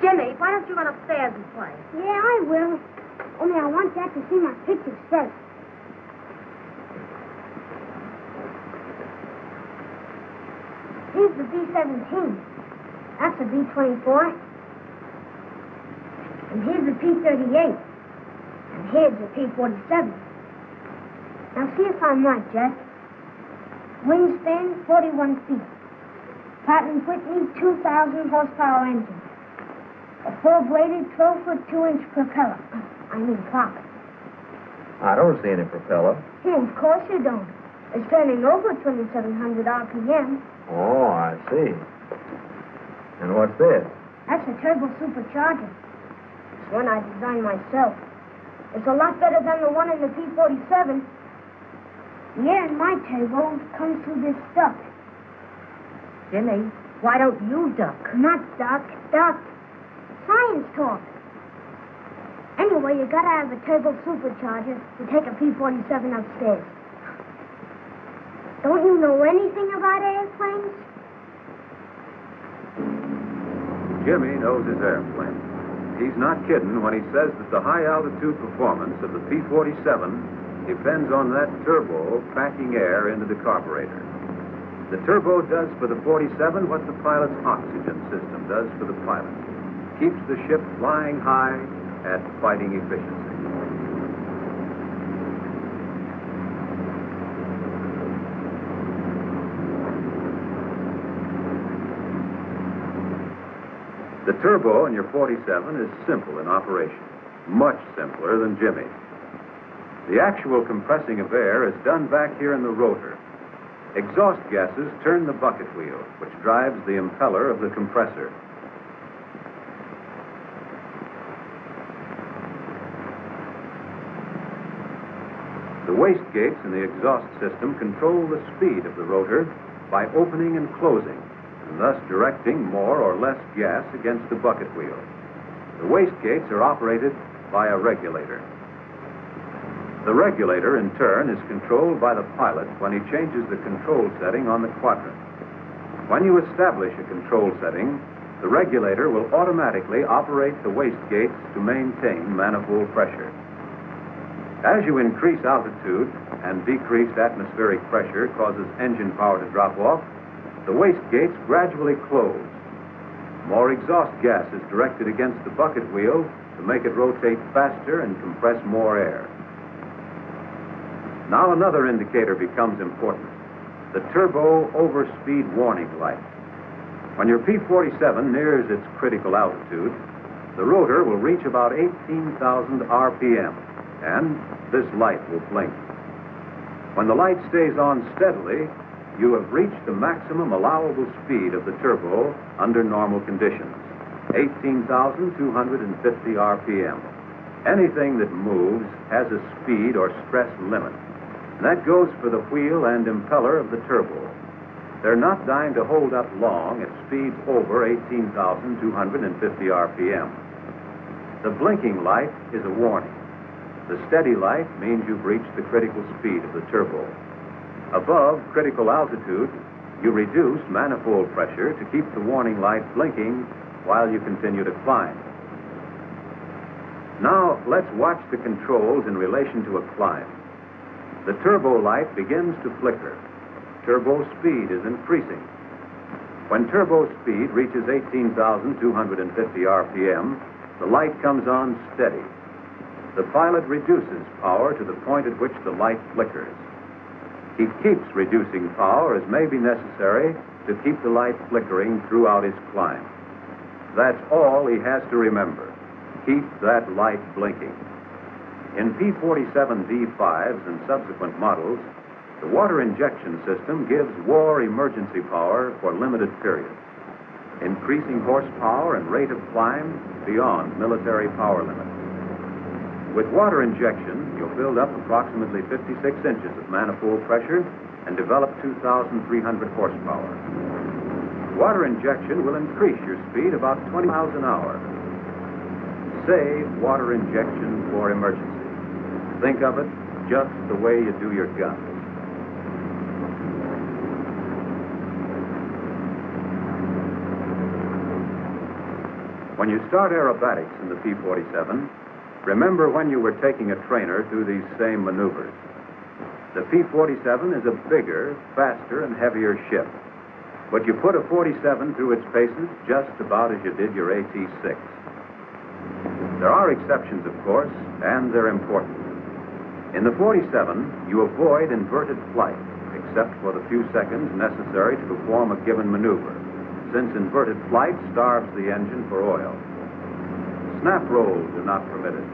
Jimmy, why don't you run upstairs and play? Yeah, I will. Only I want Dad to see my pictures first. Here's the B-17. That's the B-24. And here's the P-38. And here's the P-47. Now see if I'm right, Jeff. Wingspan, 41 feet. Pratt & Whitney, 2,000 horsepower engine. A full-bladed, 12-foot, 2-inch propeller. Clock. I don't see any propeller. Of course you don't. It's turning over 2,700 RPM. Oh, I see. And what's this? That's a turbosupercharger. It's one I designed myself. It's a lot better than the one in the P-47. The air in my turbo comes through this duct. Jimmy, why don't you duck? Not duck, duct. Science talk. Anyway, you gotta have a turbo-supercharger to take a P-47 upstairs. Don't you know anything about airplanes? Jimmy knows his airplane. He's not kidding when he says that the high-altitude performance of the P-47 depends on that turbo packing air into the carburetor. The turbo does for the 47 what the pilot's oxygen system does for the pilot. Keeps the ship flying high at fighting efficiency. The turbo in your 47 is simple in operation, much simpler than Jimmy's. The actual compressing of air is done back here in the rotor. Exhaust gases turn the bucket wheel, which drives the impeller of the compressor. The waste gates in the exhaust system control the speed of the rotor by opening and closing, and thus directing more or less gas against the bucket wheel. The waste gates are operated by a regulator. The regulator, in turn, is controlled by the pilot when he changes the control setting on the quadrant. When you establish a control setting, the regulator will automatically operate the waste gates to maintain manifold pressure. As you increase altitude and decreased atmospheric pressure causes engine power to drop off, the waste gates gradually close. More exhaust gas is directed against the bucket wheel to make it rotate faster and compress more air. Now another indicator becomes important, the turbo overspeed warning light. When your P-47 nears its critical altitude, the rotor will reach about 18,000 RPM, and this light will blink. When the light stays on steadily, you have reached the maximum allowable speed of the turbo under normal conditions, 18,250 RPM. Anything that moves has a speed or stress limit. That goes for the wheel and impeller of the turbo. They're not dying to hold up long at speeds over 18,250 RPM. The blinking light is a warning. The steady light means you've reached the critical speed of the turbo. Above critical altitude, you reduce manifold pressure to keep the warning light blinking while you continue to climb. Now, let's watch the controls in relation to a climb. The turbo light begins to flicker. Turbo speed is increasing. When turbo speed reaches 18,250 RPM, the light comes on steady. The pilot reduces power to the point at which the light flickers. He keeps reducing power as may be necessary to keep the light flickering throughout his climb. That's all he has to remember. Keep that light blinking. In P-47 D5s and subsequent models, the water injection system gives war emergency power for limited periods, increasing horsepower and rate of climb beyond military power limits. With water injection, you'll build up approximately 56 inches of manifold pressure and develop 2,300 horsepower. Water injection will increase your speed about 20 miles an hour. Save water injection for emergency. Think of it just the way you do your guns. When you start aerobatics in the P-47, remember when you were taking a trainer through these same maneuvers. The P-47 is a bigger, faster, and heavier ship. But you put a 47 through its paces just about as you did your AT-6. There are exceptions, of course, and they're important. In the 47, you avoid inverted flight, except for the few seconds necessary to perform a given maneuver, since inverted flight starves the engine for oil. Snap rolls are not permitted.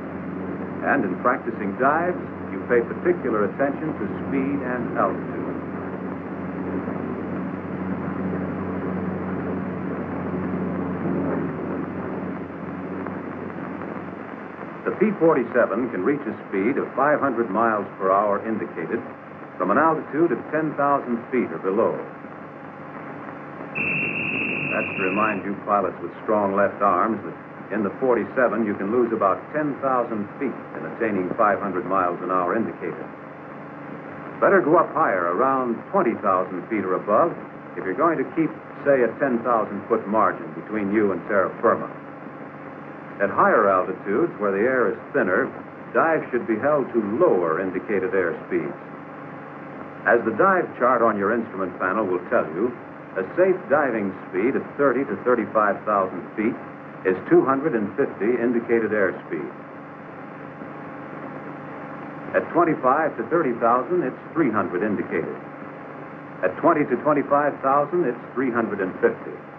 And in practicing dives, you pay particular attention to speed and altitude. The P-47 can reach a speed of 500 miles per hour indicated from an altitude of 10,000 feet or below. That's to remind you pilots with strong left arms that in the 47 you can lose about 10,000 feet in attaining 500 miles an hour indicated. Better go up higher, around 20,000 feet or above, if you're going to keep, say, a 10,000-foot margin between you and terra firma. At higher altitudes, where the air is thinner, dives should be held to lower indicated airspeeds. As the dive chart on your instrument panel will tell you, a safe diving speed of 30 to 35,000 feet is 250 indicated airspeed. At 25 to 30,000, it's 300 indicated. At 20 to 25,000, it's 350.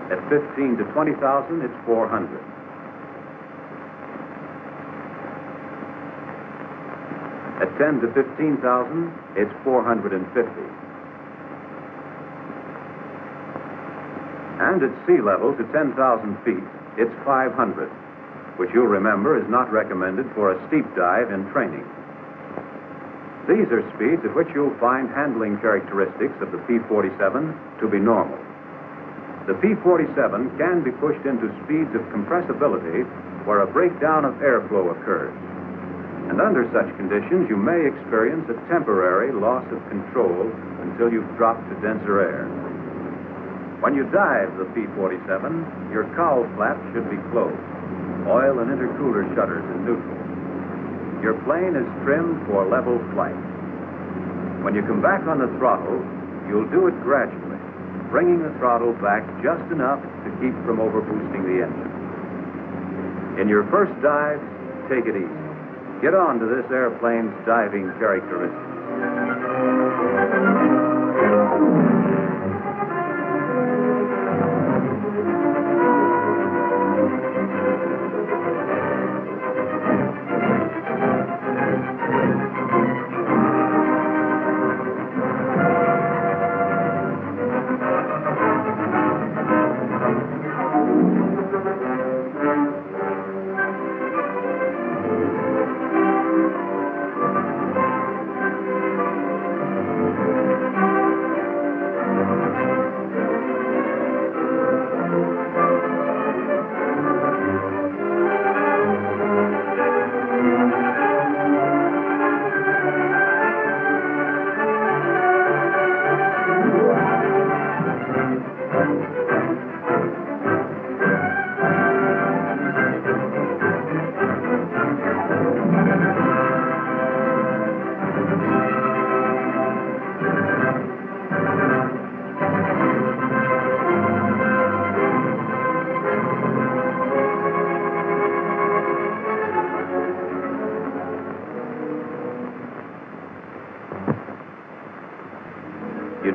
At 15 to 20,000, it's 400. At 10 to 15,000, it's 450. And at sea level to 10,000 feet, it's 500, which you'll remember is not recommended for a steep dive in training. These are speeds at which you'll find handling characteristics of the P-47 to be normal. The P-47 can be pushed into speeds of compressibility where a breakdown of airflow occurs. And under such conditions, you may experience a temporary loss of control until you've dropped to denser air. When you dive the P-47, your cowl flaps should be closed, oil and intercooler shutters in neutral. Your plane is trimmed for level flight. When you come back on the throttle, you'll do it gradually, bringing the throttle back just enough to keep from overboosting the engine. In your first dive, take it easy. Get on to this airplane's diving characteristics.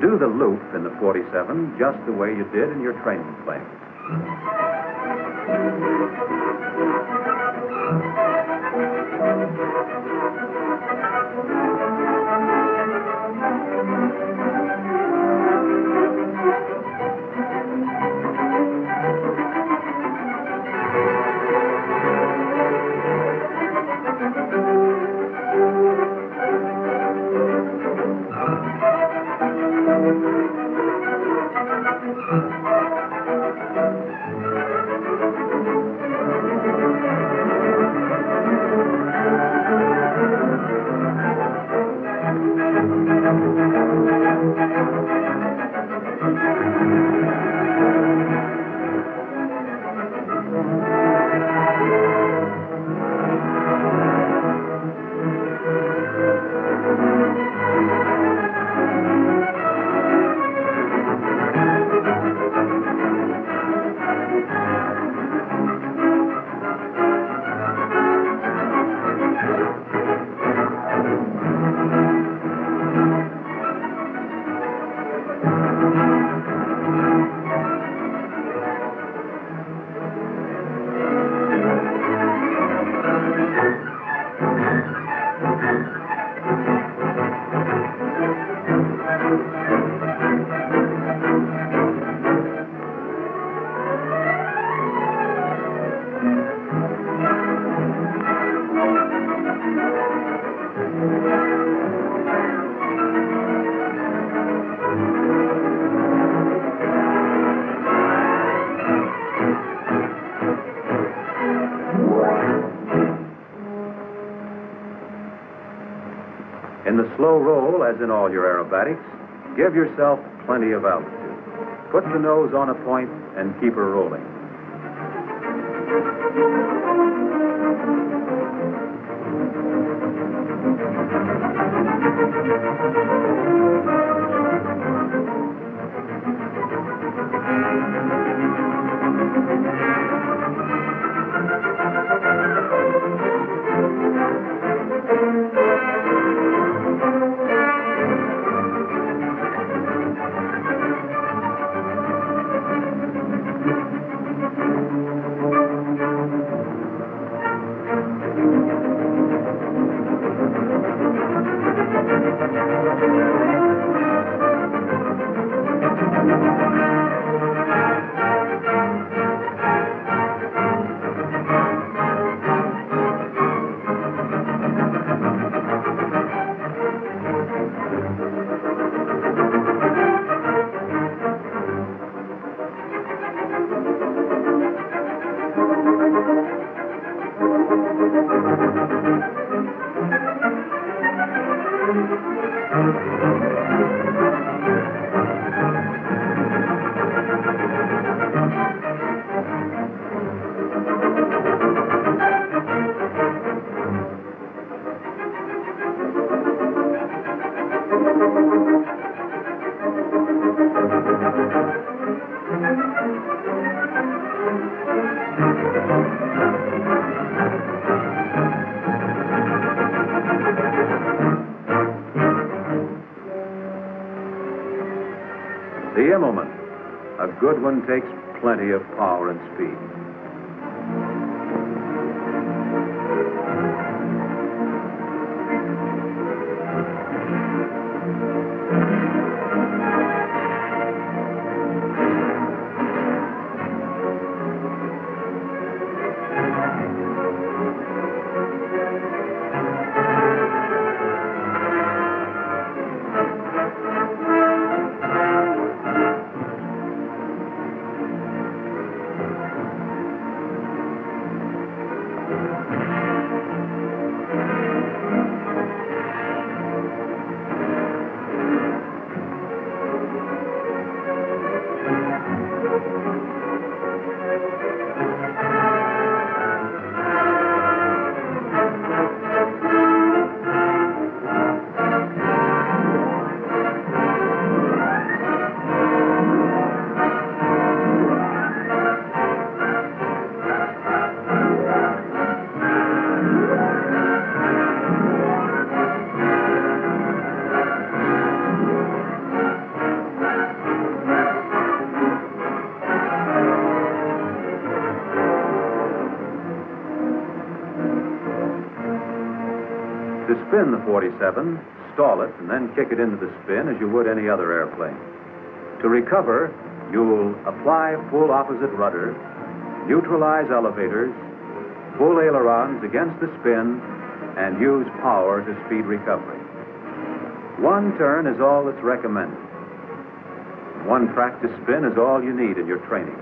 Do the loop in the 47 just the way you did in your training plane. In the slow roll, as in all your aerobatics, give yourself plenty of altitude. Put the nose on a point and keep her rolling. The Immelman. A good one takes plenty of power and speed. To spin the 47, stall it and then kick it into the spin as you would any other airplane. To recover, you'll apply full opposite rudder, neutralize elevators, pull ailerons against the spin, and use power to speed recovery. One turn is all that's recommended. One practice spin is all you need in your training.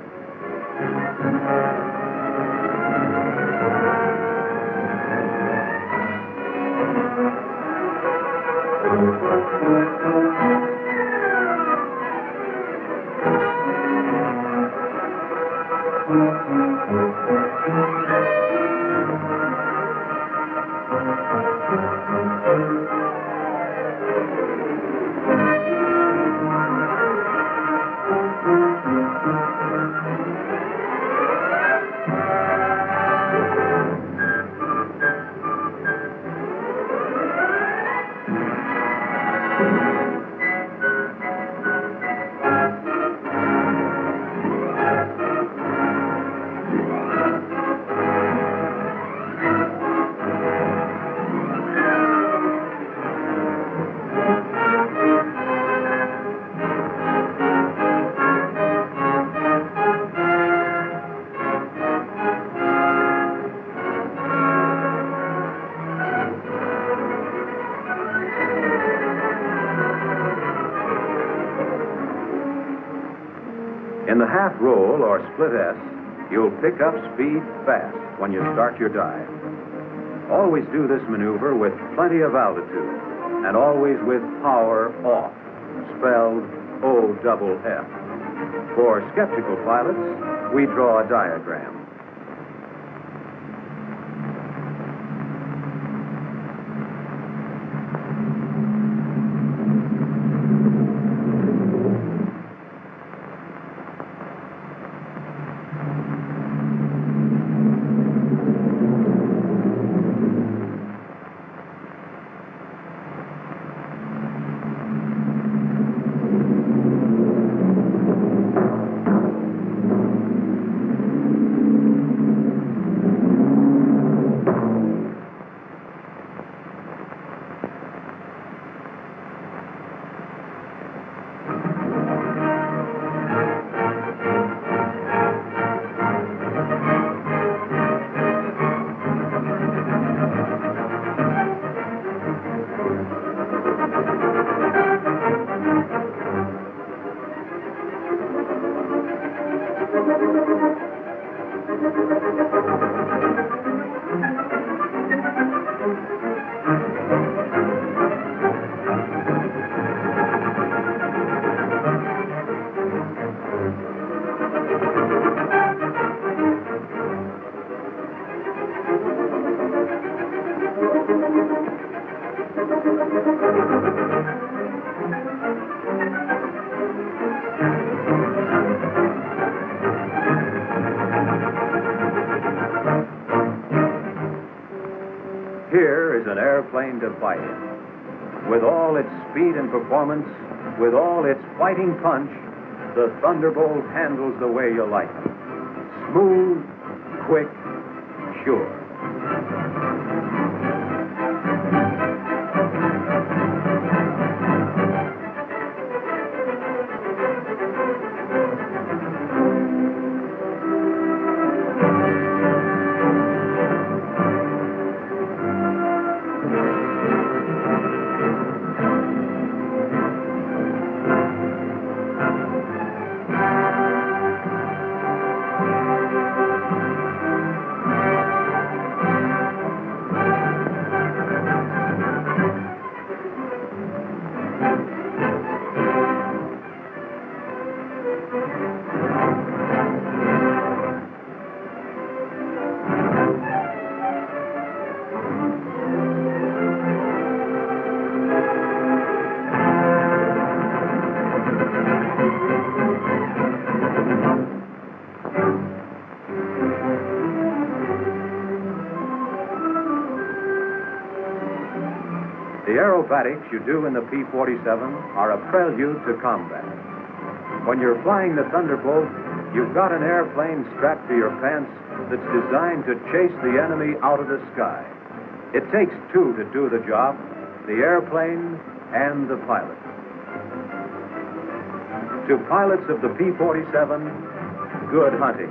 In the half roll or split S, you'll pick up speed fast when you start your dive. Always do this maneuver with plenty of altitude and always with power off, spelled O-double-F. For skeptical pilots, we draw a diagram. Here is an airplane to fight in. With all its speed and performance, with all its fighting punch, the Thunderbolt handles the way you like it. Smooth, quick, sure. The aerobatics you do in the P-47 are a prelude to combat. When you're flying the Thunderbolt, you've got an airplane strapped to your pants that's designed to chase the enemy out of the sky. It takes two to do the job, the airplane and the pilot. To pilots of the P-47, good hunting.